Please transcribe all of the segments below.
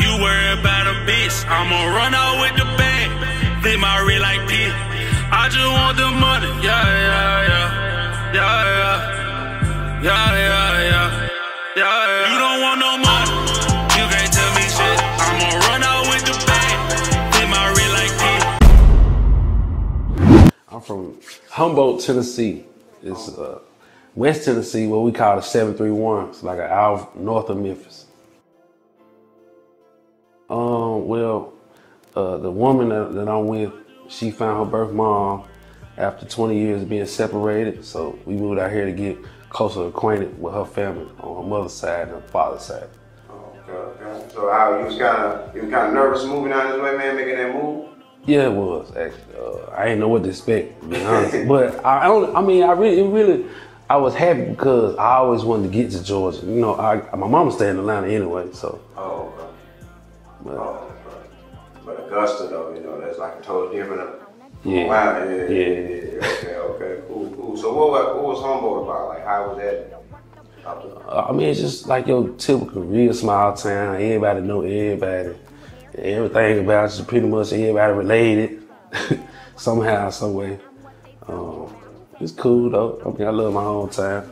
You worry about a bitch, I'ma run out with the bag. Flip my red like this. I just want the money, yeah, yeah, yeah, yeah, yeah, yeah, yeah, yeah, yeah. You don't want no money, you can't tell me shit. I'ma run out with the bag. Flip my red like this. I'm from Humboldt, Tennessee. It's West Tennessee, what we call the 731. It's like an hour north of Memphis. The woman that I'm with, she found her birth mom after 20 years of being separated. So we moved out here to get closer acquainted with her family on her mother's side and her father's side. Okay. So how you was kind of nervous moving out this way, man, making that move? Yeah, it was actually. I didn't know what to expect, to be honest. But I was happy because I always wanted to get to Georgia. You know, my mama stayed in Atlanta anyway, so. Oh, okay. That's right. But Augusta, though, you know, that's like a totally different. Yeah. Wow. Yeah. Okay. Cool. So what was Humboldt about? Like, how was that? I mean, it's just like your typical real small town. Everybody know everybody. Everything about you, pretty much everybody related somehow, some way. It's cool though. I mean, I love my hometown.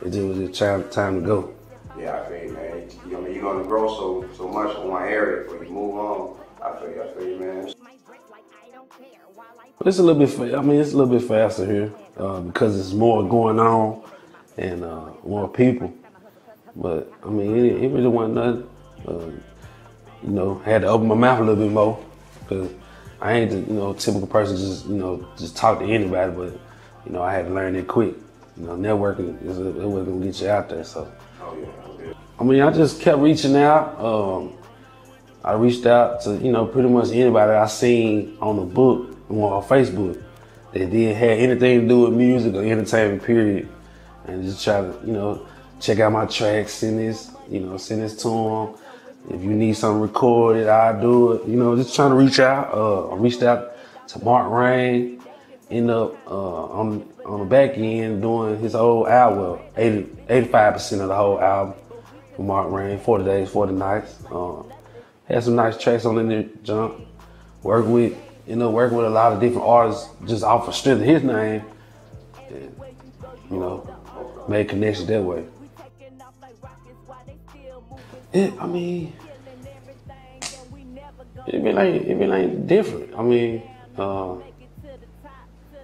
It just was just time to go. Yeah, I feel you, man. I mean, you're gonna grow so much in one area before you move on. I feel you, man. But it's a little bit. I mean, it's a little bit faster here because there's more going on and more people. But I mean, it really wasn't nothing. You know, had to open my mouth a little bit more because I ain't the typical person just talk to anybody. But you know, I had to learn it quick. You know, networking it wasn't gonna get you out there. So. Oh yeah. I mean, I just kept reaching out. I reached out to pretty much anybody I seen on the book or on Facebook that didn't have anything to do with music or entertainment, period, and just try to check out my tracks, send this to them. If you need something recorded, I'll do it. Just trying to reach out. I reached out to Mark Raine, ended up on the back end doing his whole album, 85% of the whole album for Mark Raine4 Days, 40 Nights. Had some nice tracks on in there, jump. Worked with a lot of different artists just off the strength of his name, and made connections that way. It ain't different. I mean,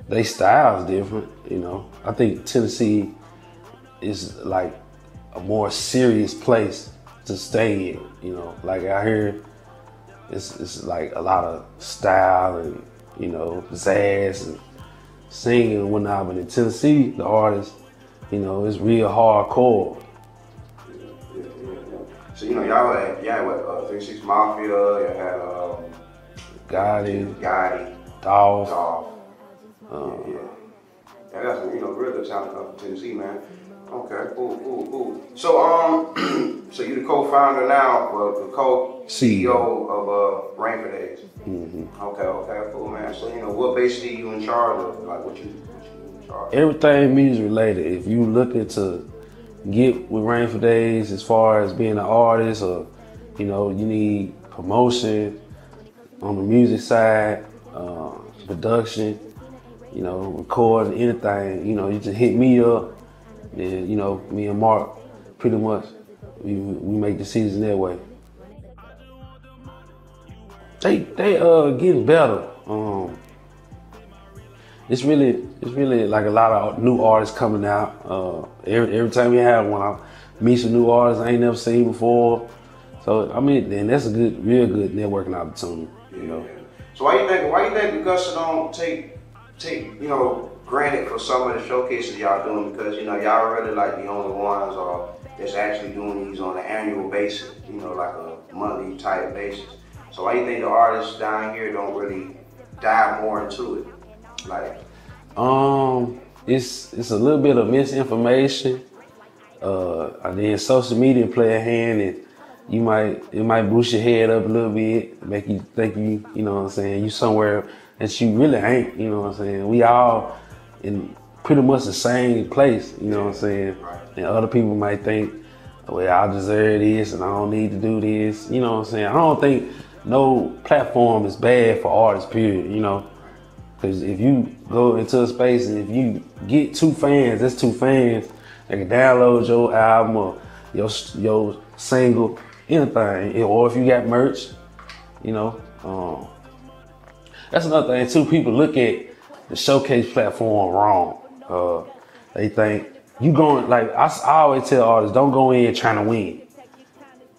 they style's different, I think Tennessee is like a more serious place to stay in, like out here, it's like a lot of style and, pizzazz and singing and whatnot, but in Tennessee, the artists, it's real hardcore. So y'all had what 3 6 Mafia, you had Gotti, Dolph. Yeah. I got some real good talent from Tennessee, man. Okay, cool. So so you the co-founder now, the co-CEO of Raine4Daze. Mm-hmm. Okay, cool, man. So what basically you in charge of? Like what you in charge of? Everything music related. If you looking to get with Raine4Daze as far as being an artist, or you need promotion on the music side, production, recording, anything, you just hit me up. And me and Mark, pretty much, we make decisions that way. They getting better. It's really like a lot of new artists coming out. Every time we have one, I meet some new artists I ain't never seen before. So I mean, then that's a real good networking opportunity. So why you think Augusta don't take granted for some of the showcases y'all doing, because y'all really like the only ones that's actually doing these on an annual basis, like a monthly type basis. So why you think the artists down here don't really dive more into it? Like, it's a little bit of misinformation. And then social media play a hand, and it might boost your head up a little bit, make you think you somewhere that you really ain't, We all in pretty much the same place, And other people might think well, I deserve this and I don't need to do this. You know what I'm saying? I don't think no platform is bad for artists, period, you know? Because if you go into a space and if you get 2 fans, that's 2 fans that can download your album or your single, anything. Or if you got merch, you know. That's another thing too. People look at the showcase platform wrong. They think you going, like I always tell artists, don't go in trying to win.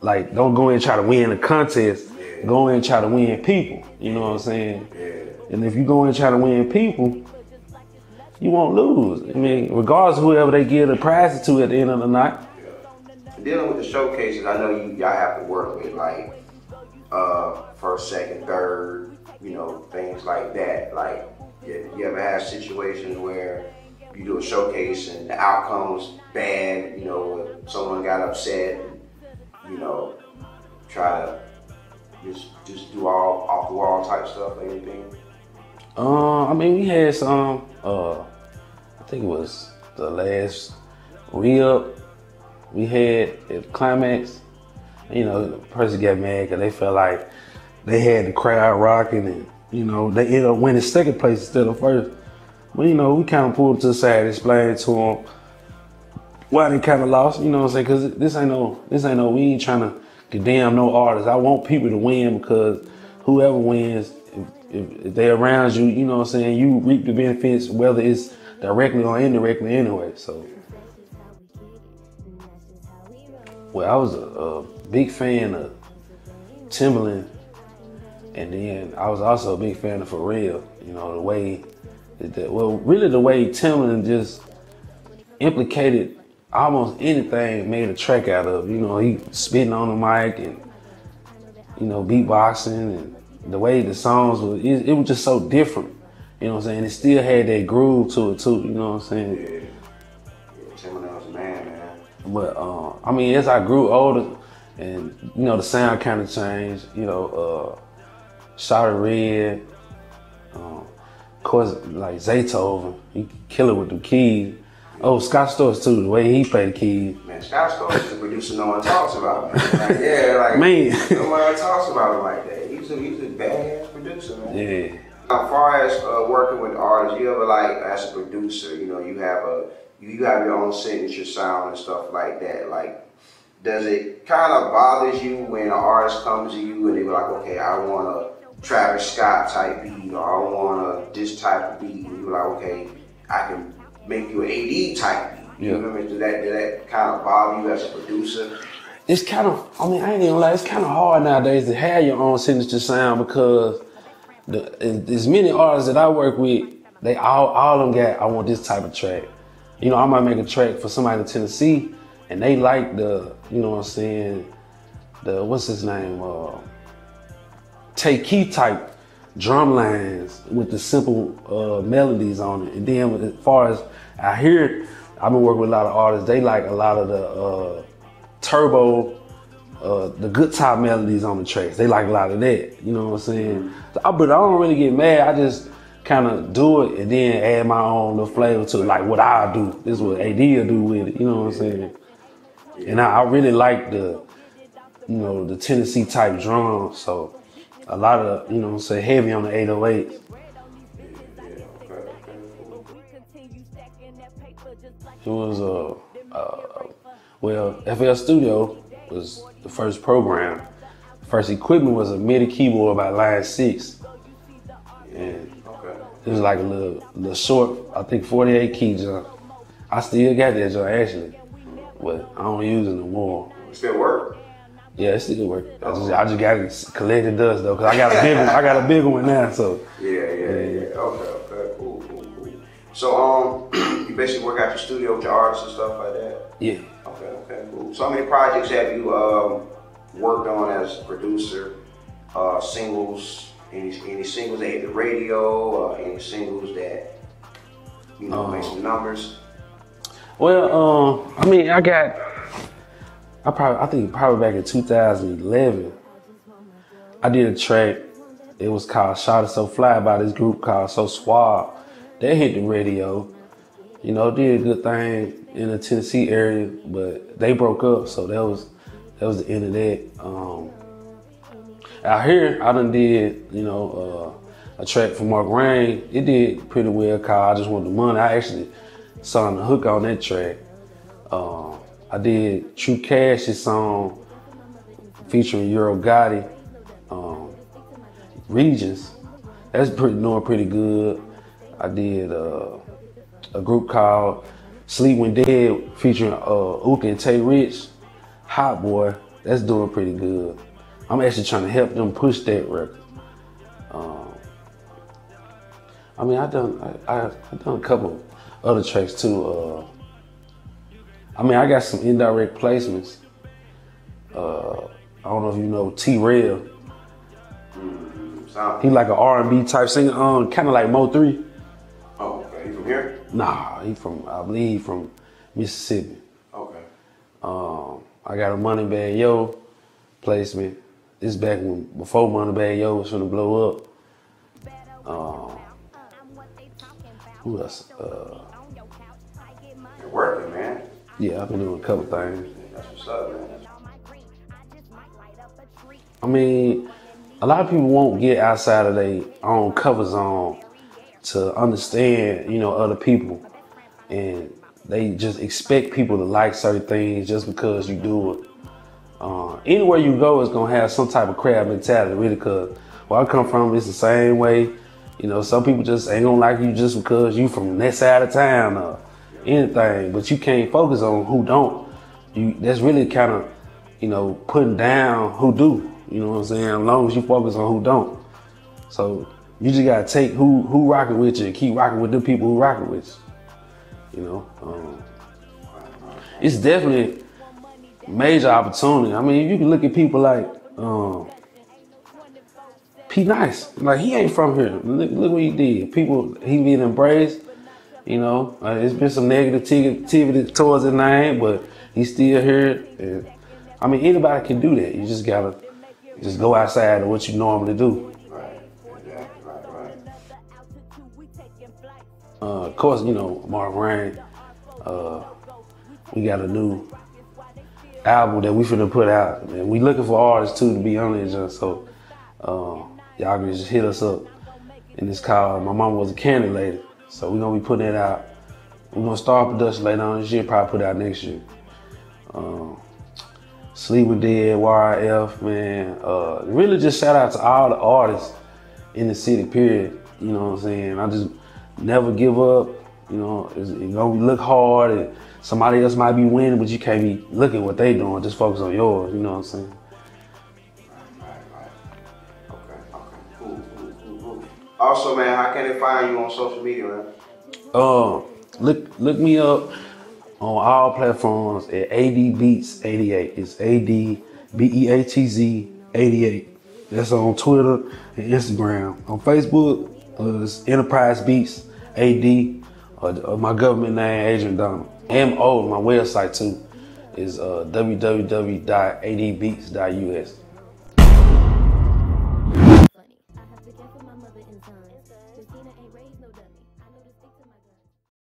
Like, don't go in and try to win a contest. Yeah. Go in and try to win people. You know what I'm saying? Yeah. And if you go in and try to win people, you won't lose. I mean, regardless of whoever they give the prizes to at the end of the night. Yeah. Dealing with the showcases, I know y'all have to work with like first, second, third, you know, things like that. Like, you ever have situations where you do a showcase and the outcome's bad, you know, someone got upset, and, you know, try to just do all off the wall type stuff, anything? I mean, we had some, I think it was the last re-up we had at Climax. You know, the person got mad because they felt like they had the crowd rocking and, you know, they ended up winning second place instead of first. But, you know, we kind of pulled to the side, explained to them why they kind of lost, you know what I'm saying? Because this ain't no, we ain't trying to condemn no artists. I want people to win because whoever wins, if they're around you, you know what I'm saying, you reap the benefits, whether it's directly or indirectly anyway, so. Well, I was a big fan of Timbaland, and then I was also a big fan of Pharrell, you know, the way Timbaland just implicated almost anything, made a track out of. You know, he spitting on the mic and, you know, beatboxing, and the way the songs was, it was just so different. You know what I'm saying? It still had that groove to it too, you know what I'm saying? Yeah, Timbaland was a man. But, I mean, as I grew older and, you know, the sound kind of changed, you know, Shawty Red, of course, like Zaytoven, he kill it with the keys. Oh, Scott Storch too, the way he played the keys. Man, Scott Storch is the producer no one talks about, man. Like, yeah, like, man. No one talks about him like that. He's a badass producer, man. Yeah. As far as working with artists, you ever like, as a producer, you know, you have your own signature sound and stuff like that. Like, does it kind of bother you when an artist comes to you and they be like, okay, I want a Travis Scott type beat, or I want this type of beat, and you're like, okay, I can make you an AD type beat. You remember, did that kind of bother you as a producer? It's kind of, I mean, I ain't even lie, it's kind of hard nowadays to have your own signature sound because as many artists that I work with, they all of them got, I want this type of track. You know, I might make a track for somebody in Tennessee and they like the, you know what I'm saying, the, what's his name, Take Key type drum lines with the simple melodies on it. And then as far as I hear it, I've been working with a lot of artists, they like a lot of the turbo, the good top melodies on the tracks. They like a lot of that, you know what I'm saying? But I don't really get mad, I just kind of do it and then add my own little flavor to it, like what I do. This is what AD will do with it, you know what I'm saying? And I really like the, you know, the Tennessee type drums, so a lot of, you know what I'm saying, heavy on the 808s. It was, well, FL Studio was the first program. First equipment was a MIDI keyboard by Line 6. And it was like a little short, I think 48 key jump. I still got that jump actually, but I don't use it no more. It still work? Yeah, it still work. I just got it collected dust though, cause I got a big one. I got a bigger one now, so. Yeah. Okay, cool. So you basically work out your studio with your artists and stuff like that? Yeah. Okay, cool. So how many projects have you worked on as a producer? Singles? Any singles that hit the radio? Any singles that, you know, make some numbers? Well, I mean, I think probably back in 2011, I did a track. It was called Shawty So Fly by this group called So Suave. They hit the radio. you know, did a good thing in the Tennessee area, but they broke up, so that was the end of that. Out here, I done did, you know, a track for Mark Raine. It did pretty well called I Just Want the Money. I actually sung the hook on that track. I did True Cash's song featuring Euro Gotti, Regions. That's doing pretty good. I did a group called Sleep When Dead featuring Uka and Tay Rich, Hot Boy. That's doing pretty good. I'm actually trying to help them push that record. I mean, I've done a couple other tracks too. I mean, I got some indirect placements. I don't know if you know T-Rail. He like an R&B type singer, kind of like Mo3. Oh, okay. He from here? Nah, I believe from Mississippi. Okay. I got a Moneybag Yo placement. This back before Moneybag Yo was finna blow up. Who else? You're working, man. Yeah, I've been doing a couple things. That's what's up, man. I mean, a lot of people won't get outside of their own cover zone to understand, you know, other people. And they just expect people to like certain things just because you do it. Anywhere you go is gonna have some type of crab mentality, really, because where I come from, it's the same way. You know, some people just ain't gonna like you just because you from that side of town or anything, but you can't focus on who don't. That's really kind of, you know, putting down who do. You know what I'm saying? As long as you focus on who don't. So you just gotta take who rocking with you and keep rocking with the people who rocking with you. You know, it's definitely major opportunity. I mean, you can look at people like P Nice. Like, he ain't from here. Look what he did. People, he being embraced. You know, there's been some negativity towards his name, but he's still here. And, I mean, anybody can do that. You just gotta just go outside of what you normally do. Right. Of course, you know, Mark Raine. We got a new album that we finna put out, and we looking for artists too, to be honest. So y'all can just hit us up. And it's called My Mama Was a Candy Lady. So we're gonna be putting it out. We're gonna start production later on this year, probably put it out next year. Sleep When Dead, YRF, man. Really just shout out to all the artists in the city, period. You know what I'm saying? I just never give up. You know, it's gonna look hard and somebody else might be winning, but you can't be looking at what they doing. Just focus on yours, you know what I'm saying? Right. Okay. Cool. Also, man, how can they find you on social media, man? Look me up on all platforms at Ade Beatz 88. It's ADBEATZ 88. That's on Twitter and Instagram. On Facebook, it's Enterprise Beats AD. My government name, Adrian Donald. MO, my website too, is www.adebeats.us.